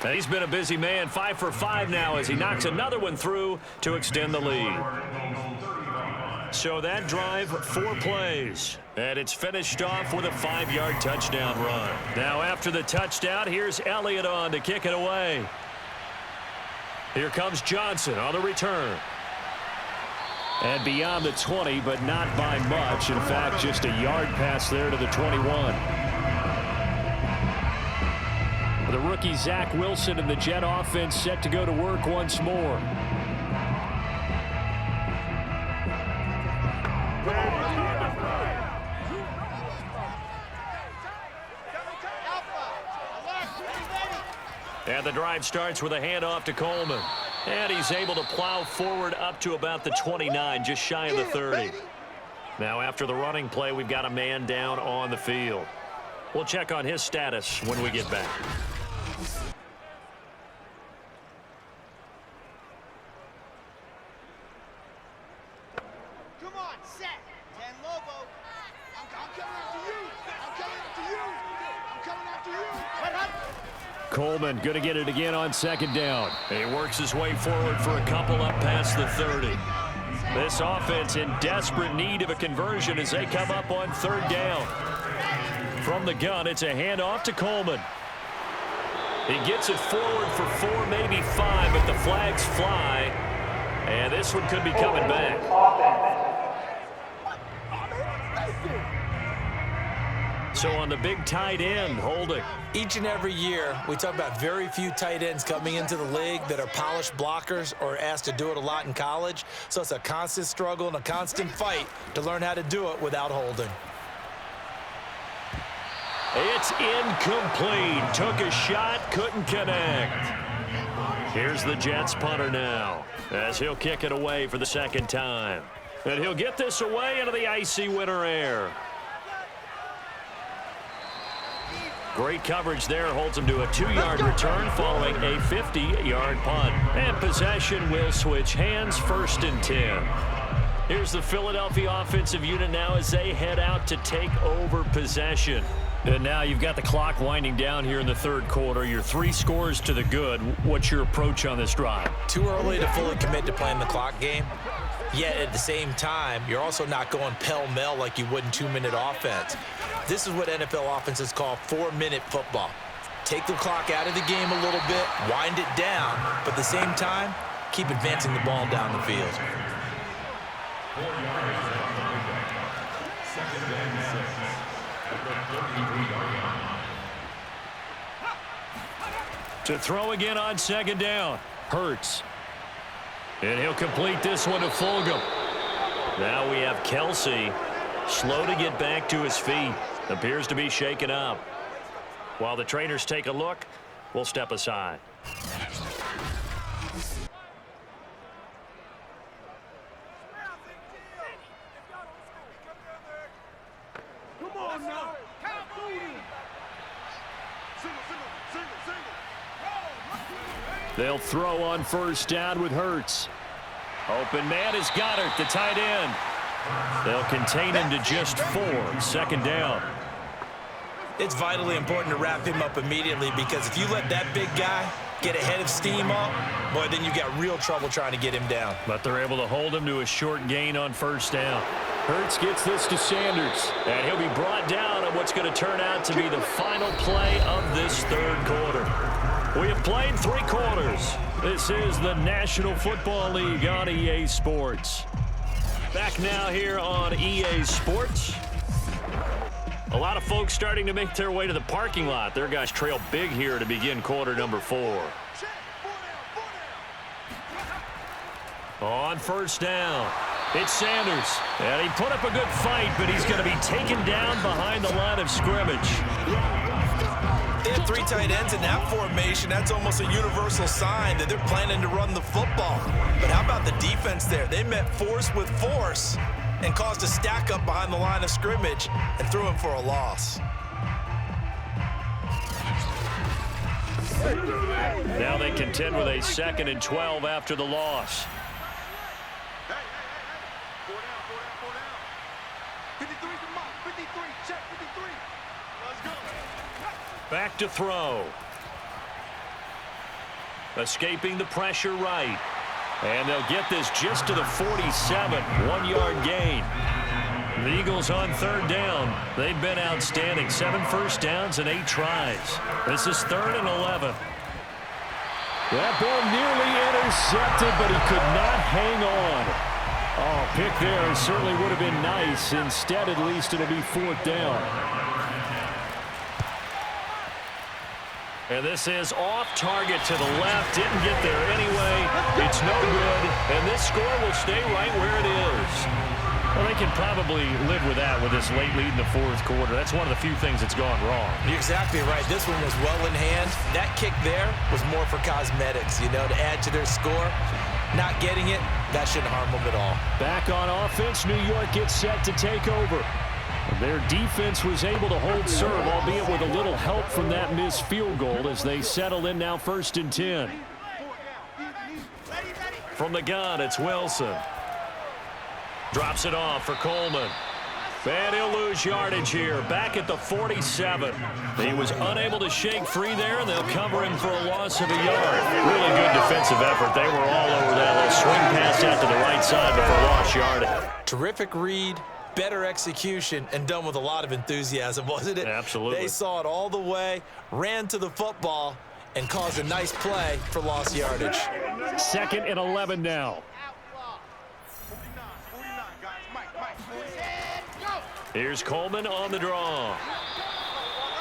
And he's been a busy man, 5 for 5 now as he knocks another one through to extend the lead. So that drive, 4 plays. And it's finished off with a 5-yard touchdown run. Now after the touchdown, here's Elliott on to kick it away. Here comes Johnson on the return. And beyond the 20, but not by much. In fact, just a yard pass there to the 21. The rookie Zach Wilson and the Jet offense set to go to work once more. And the drive starts with a handoff to Coleman. And he's able to plow forward up to about the 29, just shy of the 30. Now after the running play, we've got a man down on the field. We'll check on his status when we get back. Come on, set. 10 Lobo. I'm coming after you. I'm coming after you. I'm coming after you. Coleman going to get it again on second down. He works his way forward for a couple up past the 30. This offense in desperate need of a conversion as they come up on third down. From the gun, it's a handoff to Coleman. He gets it forward for 4, maybe 5, but the flags fly. And this one could be coming back. So on the big tight end, holding. Each and every year, we talk about very few tight ends coming into the league that are polished blockers or asked to do it a lot in college. So it's a constant struggle and a constant fight to learn how to do it without holding. It's incomplete. Took a shot, couldn't connect. Here's the Jets punter now as he'll kick it away for the second time. And he'll get this away into the icy winter air. Great coverage there, holds him to a 2-yard return following a 50-yard punt. And possession will switch hands, 1st and 10. Here's the Philadelphia offensive unit now as they head out to take over possession. And now you've got the clock winding down here in the third quarter. You're 3 scores to the good. What's your approach on this drive? Too early to fully commit to playing the clock game. Yet at the same time, you're also not going pell-mell like you would in 2-minute offense. This is what NFL offenses call 4-minute football. Take the clock out of the game a little bit, wind it down, but at the same time, keep advancing the ball down the field. To throw again on second down. Hurts. And he'll complete this one to Fulgham. Now we have Kelsey, slow to get back to his feet. Appears to be shaken up. While the trainers take a look, we'll step aside. Come on now. Single. They'll throw on first down with Hurts. Open man is Goddard, the tight end. They'll contain him to just 4, second down. It's vitally important to wrap him up immediately because if you let that big guy get ahead of steam up, boy, then you got real trouble trying to get him down. But they're able to hold him to a short gain on first down. Hurts gets this to Sanders, and he'll be brought down on what's going to turn out to be the final play of this third quarter. We have played 3 quarters. This is the National Football League on EA Sports. Back now here on EA Sports. A lot of folks starting to make their way to the parking lot. Their guys trail big here to begin quarter number 4. On first down, it's Sanders. And he put up a good fight, but he's going to be taken down behind the line of scrimmage. They have 3 tight ends in that formation. That's almost a universal sign that they're planning to run the football. But how about the defense there? They met force with force and caused a stack up behind the line of scrimmage and threw him for a loss. Now they contend with a 2nd and 12 after the loss. Hey. 4 down. 53 to mark. 53. Check 53. Let's go. Back to throw. Escaping the pressure right. And they'll get this just to the 47, 1-yard gain. The Eagles on third down. They've been outstanding. 7 first downs and 8 tries. This is 3rd and 11. That ball nearly intercepted, but he could not hang on. Oh, pick there certainly would have been nice. Instead, at least, it'll be 4th down. And this is off target to the left. Didn't get there anyway. It's no good. And this score will stay right where it is. Well, they can probably live with that with this late lead in the fourth quarter. That's one of the few things that's gone wrong. You're exactly right. This one was well in hand. That kick there was more for cosmetics, to add to their score. Not getting it, that shouldn't harm them at all. Back on offense, New York gets set to take over. Their defense was able to hold serve, albeit with a little help from that missed field goal as they settle in now 1st and 10. From the gun, it's Wilson. Drops it off for Coleman. And he'll lose yardage here. Back at the 47. He was unable to shake free there, and they'll cover him for a loss of a yard. Really good defensive effort. They were all over that little swing pass out to the right side before lost yardage. Terrific read, better execution, and done with a lot of enthusiasm, wasn't it? Absolutely. They saw it all the way, ran to the football, and caused a nice play for lost yardage. 2nd and 11 now. Here's Coleman on the draw.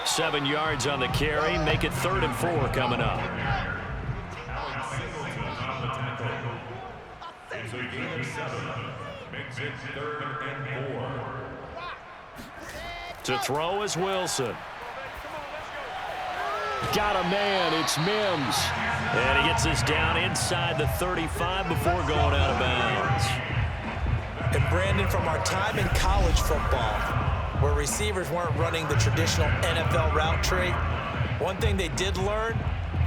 7 yards on the carry. Make it 3rd and 4 coming up. To throw is Wilson. Got a man. It's Mims. And he gets us down inside the 35 before going out of bounds. And Brandon, from our time in college football, where receivers weren't running the traditional NFL route tree, one thing they did learn,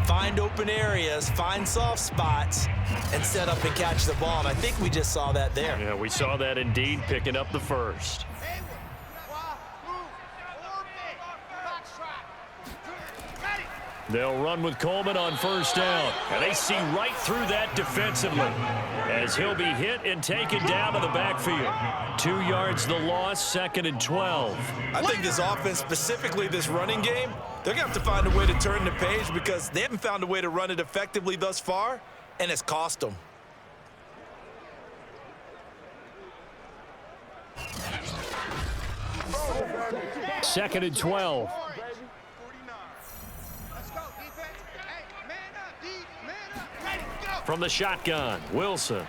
find open areas, find soft spots, and set up and catch the ball. And I think we just saw that there. Yeah, we saw that indeed, picking up the first. They'll run with Coleman on 1st down. And they see right through that defensively as he'll be hit and taken down to the backfield. 2 yards the loss, 2nd and 12. I think this offense, specifically this running game, they're going to have to find a way to turn the page because they haven't found a way to run it effectively thus far, and it's cost them. Second and 12. From the shotgun, Wilson.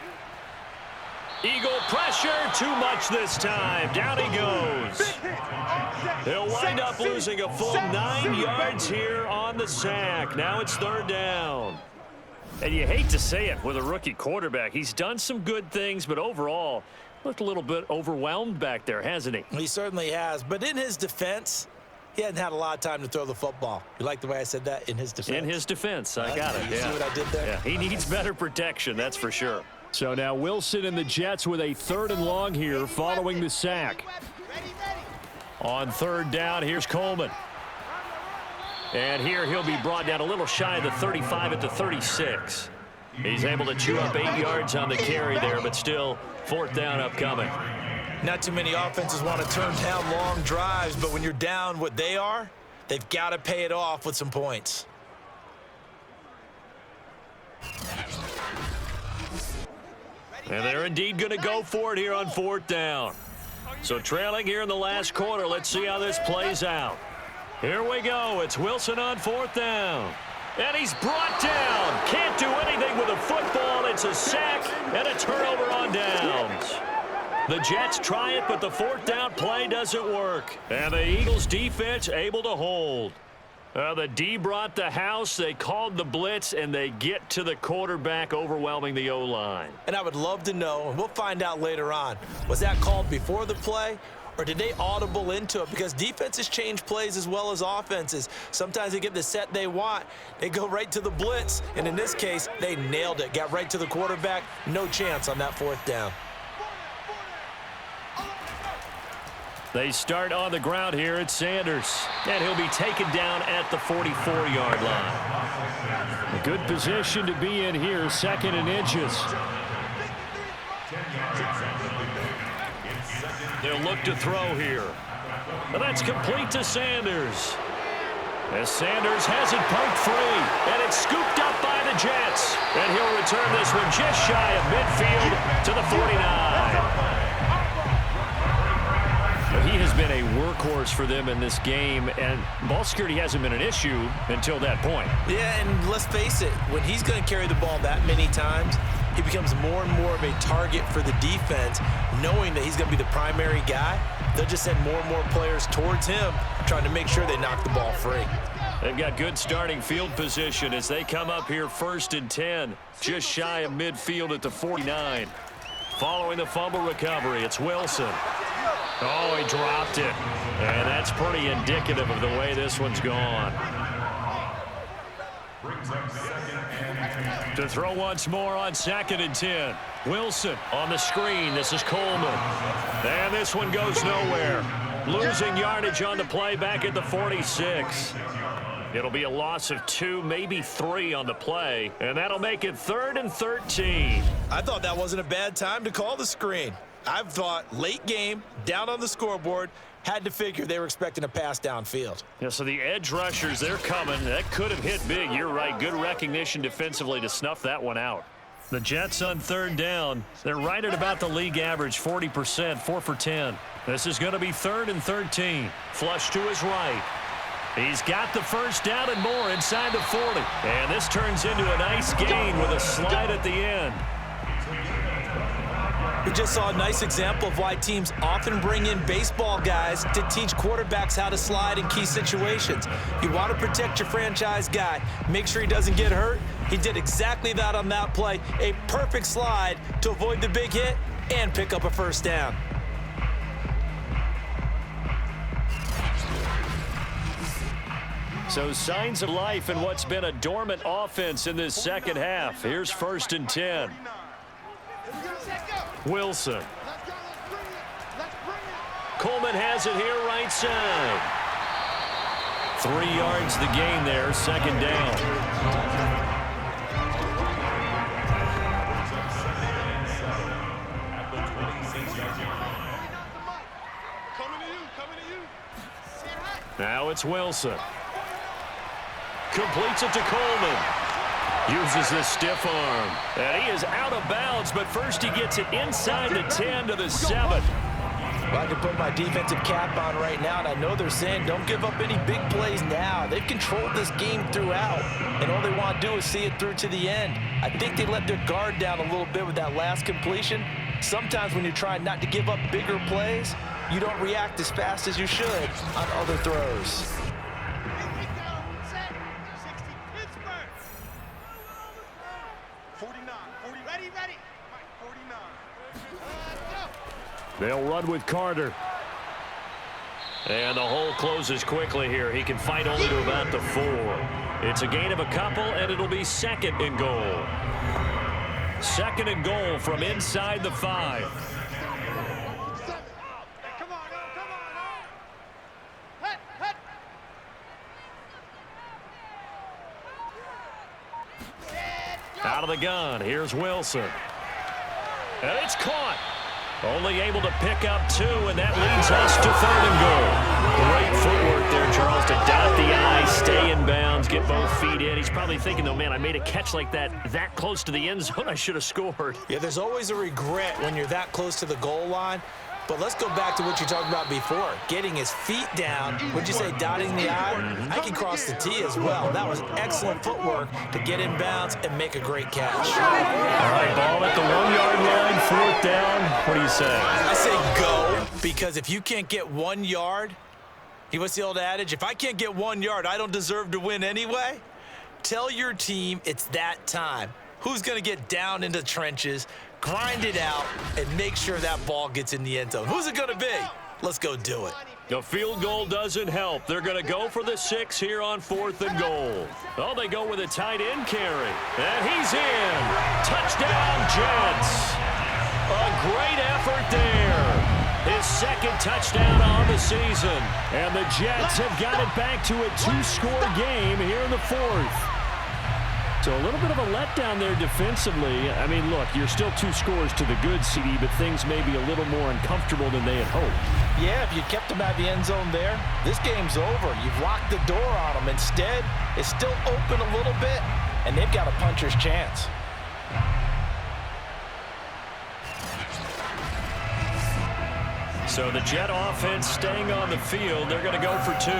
Eagle pressure, too much this time. Down he goes. He'll wind up losing a full 9 yards here on the sack. Now it's 3rd down. And you hate to say it with a rookie quarterback. He's done some good things, but overall, looked a little bit overwhelmed back there, hasn't he? He certainly has. But in his defense, he hadn't had a lot of time to throw the football. You like the way I said that? In his defense. In his defense. I got it. You see what I did there? Yeah, he needs better protection, that's for sure. So now Wilson and the Jets with a 3rd and long here following the sack. On 3rd down, here's Coleman. And here he'll be brought down a little shy of the 35 at the 36. He's able to chew up 8 yards on the carry there, but still 4th down upcoming. Not too many offenses want to turn down long drives, but when you're down what they are, they've got to pay it off with some points. And they're indeed going to go for it here on 4th down. So trailing here in the last quarter, let's see how this plays out. Here we go. It's Wilson on 4th down. And he's brought down. Can't do anything with a football. It's a sack and a turnover on downs. The Jets try it, but the 4th down play doesn't work. And the Eagles defense able to hold. The D brought the house. They called the blitz, and they get to the quarterback, overwhelming the O-line. And I would love to know, and we'll find out later on, was that called before the play, or did they audible into it? Because defenses change plays as well as offenses. Sometimes they get the set they want. They go right to the blitz, and in this case, they nailed it. Got right to the quarterback. No chance on that 4th down. They start on the ground here at Sanders. And he'll be taken down at the 44-yard line. A good position to be in here, 2nd and inches. They'll look to throw here. And that's complete to Sanders. As Sanders has it poked free. And it's scooped up by the Jets. And he'll return this one just shy of midfield to the 49. He has been a workhorse for them in this game, and ball security hasn't been an issue until that point. Yeah, and let's face it, when he's going to carry the ball that many times, he becomes more and more of a target for the defense, knowing that he's going to be the primary guy. They'll just send more and more players towards him, trying to make sure they knock the ball free. They've got good starting field position as they come up here 1st and 10, just shy of midfield at the 49. Following the fumble recovery, it's Wilson. Oh, he dropped it. And that's pretty indicative of the way this one's gone. To throw once more on 2nd and 10. Wilson on the screen. This is Coleman. And this one goes nowhere. Losing yardage on the play back at the 46. It'll be a loss of 2, maybe 3 on the play, and that'll make it 3rd and 13. I thought that wasn't a bad time to call the screen. I thought late game, down on the scoreboard, had to figure they were expecting a pass downfield. Yeah, so the edge rushers, they're coming. That could have hit big. You're right. Good recognition defensively to snuff that one out. The Jets on 3rd down. They're right at about the league average, 40%, 4 for 10. This is going to be 3rd and 13. Flush to his right. He's got the 1st down and more inside the 40. And this turns into a nice gain with a slide at the end. We just saw a nice example of why teams often bring in baseball guys to teach quarterbacks how to slide in key situations. You want to protect your franchise guy. Make sure he doesn't get hurt. He did exactly that on that play. A perfect slide to avoid the big hit and pick up a 1st down. So signs of life in what's been a dormant offense in this 2nd half. Here's 1st and 10. Wilson. Coleman has it here right side. 3 yards the gain there, 2nd down. Now it's Wilson. Completes it to Coleman. Uses the stiff arm. And he is out of bounds, but first he gets it inside the 10 to the 7. Well, I can put my defensive cap on right now, and I know they're saying don't give up any big plays now. They've controlled this game throughout, and all they want to do is see it through to the end. I think they let their guard down a little bit with that last completion. Sometimes when you're trying not to give up bigger plays, you don't react as fast as you should on other throws. They'll run with Carter. And the hole closes quickly here. He can fight only to about the 4. It's a gain of a couple, and it'll be 2nd and goal. 2nd and goal from inside the 5. Out of the gun, here's Wilson. And it's caught. Only able to pick up 2, and that leads us to 3rd and goal. Great footwork there, Charles, to dot the I, stay in bounds, get both feet in. He's probably thinking, though, man, I made a catch like that close to the end zone. I should have scored. Yeah, there's always a regret when you're that close to the goal line. But let's go back to what you talked about before. Getting his feet down. Would you say dotting the I? I can cross the T as well. That was excellent footwork to get in bounds and make a great catch. All right, ball at the 1-yard line, 4th down. What do you say? I say go, because if you can't get 1 yard, what's the old adage? If I can't get 1 yard, I don't deserve to win anyway. Tell your team it's that time. Who's going to get down into the trenches, grind it out, and make sure that ball gets in the end zone? Who's it going to be? Let's go do it. The field goal doesn't help. They're going to go for the 6 here on 4th and goal. Oh, they go with a tight end carry. And he's in. Touchdown, Jets. A great effort there. His 2nd touchdown on the season. And the Jets have got it back to a 2-score game here in the 4th. So a little bit of a letdown there defensively. I mean, look, you're still 2 scores to the good, CD, but things may be a little more uncomfortable than they had hoped. Yeah, if you kept them out of the end zone there, this game's over. You've locked the door on them. Instead, it's still open a little bit, and they've got a puncher's chance. So the Jet offense staying on the field. They're going to go for 2.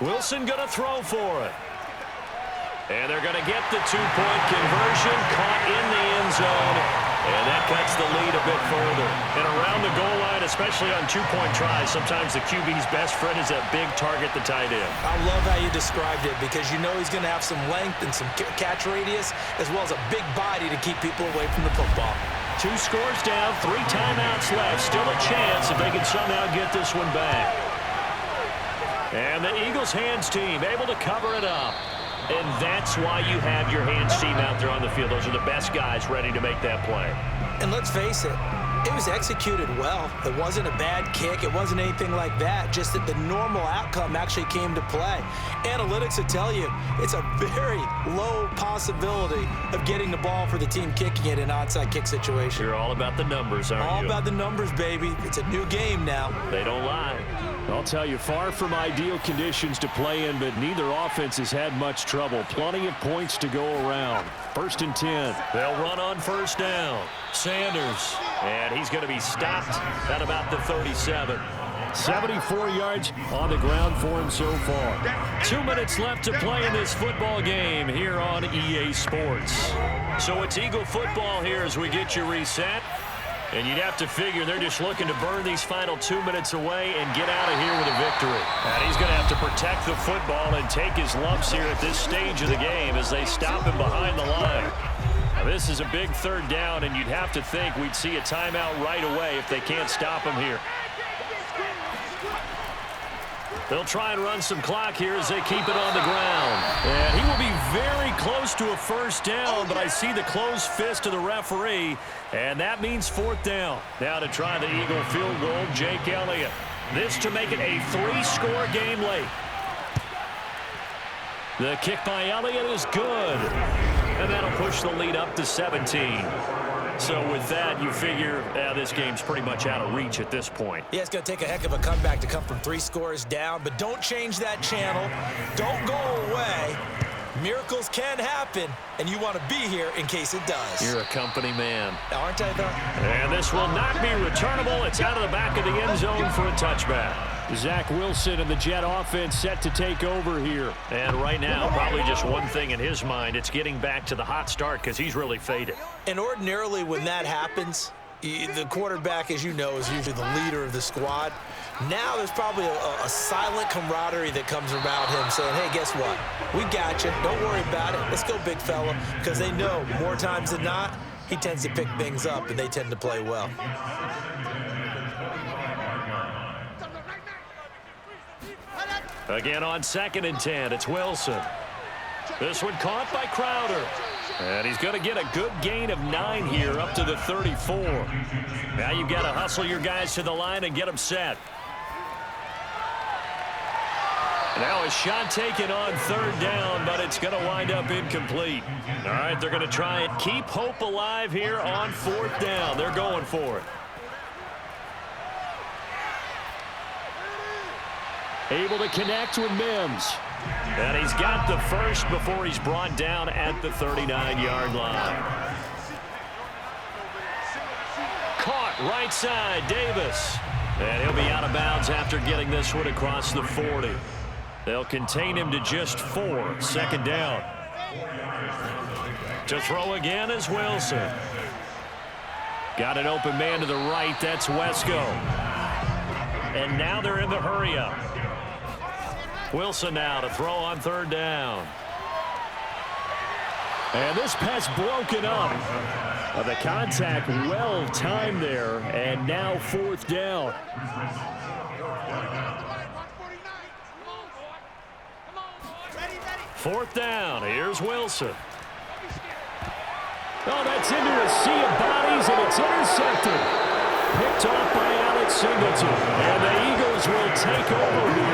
Wilson going to throw for it. And they're going to get the two-point conversion, caught in the end zone, and that cuts the lead a bit further. And around the goal line, especially on two-point tries, sometimes the QB's best friend is that big target, the tight end. I love how you described it because you know he's going to have some length and some catch radius as well as a big body to keep people away from the football. 2 scores down, 3 timeouts left. Still a chance if they can somehow get this one back. And the Eagles hands team able to cover it up. And that's why you have your hands team out there on the field. Those are the best guys ready to make that play. And let's face it, it was executed well. It wasn't a bad kick. It wasn't anything like that. Just that the normal outcome actually came to play. Analytics will tell you it's a very low possibility of getting the ball for the team kicking it in an onside kick situation. You're all about the numbers, aren't you? All about the numbers, baby. It's a new game now. They don't lie. I'll tell you, far from ideal conditions to play in, but neither offense has had much trouble. Plenty of points to go around. 1st and 10. They'll run on 1st down. Sanders. And he's going to be stopped at about the 37. 74 yards on the ground for him so far. 2 minutes left to play in this football game here on EA Sports. So it's Eagle football here as we get you reset. And you'd have to figure they're just looking to burn these final 2 minutes away and get out of here with a victory. And he's going to have to protect the football and take his lumps here at this stage of the game as they stop him behind the line. Now, this is a big 3rd down, and you'd have to think we'd see a timeout right away if they can't stop him here. They'll try and run some clock here as they keep it on the ground. And he will be very close to a 1st down, but I see the closed fist of the referee, and that means 4th down. Now to try the Eagle field goal, Jake Elliott. This to make it a 3-score game late. The kick by Elliott is good, and that'll push the lead up to 17. So with that, you figure this game's pretty much out of reach at this point. Yeah, it's going to take a heck of a comeback to come from 3 scores down, but don't change that channel. Don't go away. Miracles can happen, and you want to be here in case it does. You're a company man. Aren't I, though? And this will not be returnable. It's out of the back of the end zone for a touchback. Zach Wilson and the Jet offense set to take over here. And right now, probably just one thing in his mind. It's getting back to the hot start because he's really faded. And ordinarily when that happens, the quarterback, as you know, is usually the leader of the squad. Now there's probably a silent camaraderie that comes around him saying, hey, guess what? We got you. Don't worry about it. Let's go, big fella. Because they know more times than not, he tends to pick things up, and they tend to play well. Again on 2nd and 10, it's Wilson. This one caught by Crowder. And he's going to get a good gain of 9 here up to the 34. Now you've got to hustle your guys to the line and get them set. Now a shot taken on 3rd down, but it's going to wind up incomplete. All right, they're going to try and keep hope alive here on 4th down. They're going for it. Able to connect with Mims. And he's got the first before he's brought down at the 39-yard line. Caught right side, Davis. And he'll be out of bounds after getting this one across the 40. They'll contain him to just 4. 2nd down. To throw again is Wilson. Got an open man to the right. That's Wesco. And now they're in the hurry-up. Wilson now to throw on 3rd down. And this pass broken up. The contact well timed there, and now 4th down. 4th down. Here's Wilson. Oh, that's into a sea of bodies, and it's intercepted. Picked off by Alex Singleton. And the Eagles will take over here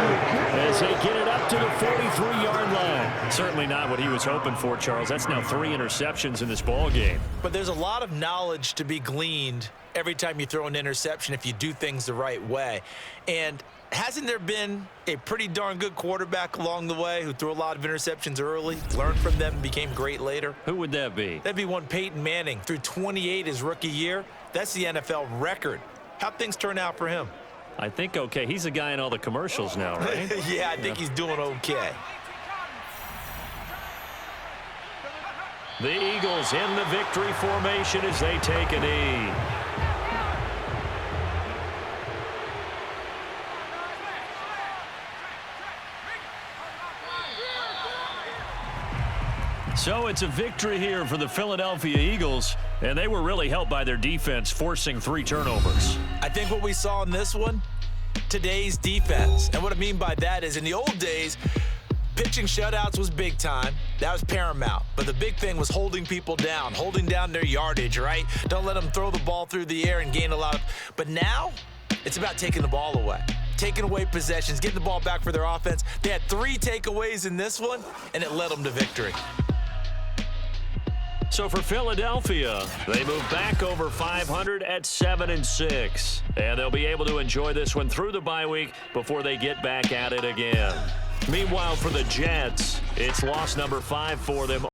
as they get it up to the 43-yard line. Certainly not what he was hoping for, Charles. That's now 3 interceptions in this ball game. But there's a lot of knowledge to be gleaned every time you throw an interception if you do things the right way. And hasn't there been a pretty darn good quarterback along the way who threw a lot of interceptions early, learned from them, and became great later? Who would that be? That'd be one Peyton Manning. Threw 28 his rookie year. That's the NFL record. How'd things turn out for him? I think okay. He's the guy in all the commercials now, right? Yeah, I think he's doing okay. The Eagles in the victory formation as they take a knee. So it's a victory here for the Philadelphia Eagles, and they were really helped by their defense forcing 3 turnovers. I think what we saw in this one, today's defense. And what I mean by that is in the old days, pitching shutouts was big time. That was paramount. But the big thing was holding people down, holding down their yardage, right? Don't let them throw the ball through the air and gain a lot of... But now, it's about taking the ball away. Taking away possessions, getting the ball back for their offense. They had 3 takeaways in this one, and it led them to victory. So for Philadelphia, they move back over 500 at 7-6. And they'll be able to enjoy this one through the bye week before they get back at it again. Meanwhile, for the Jets, it's loss number 5 for them.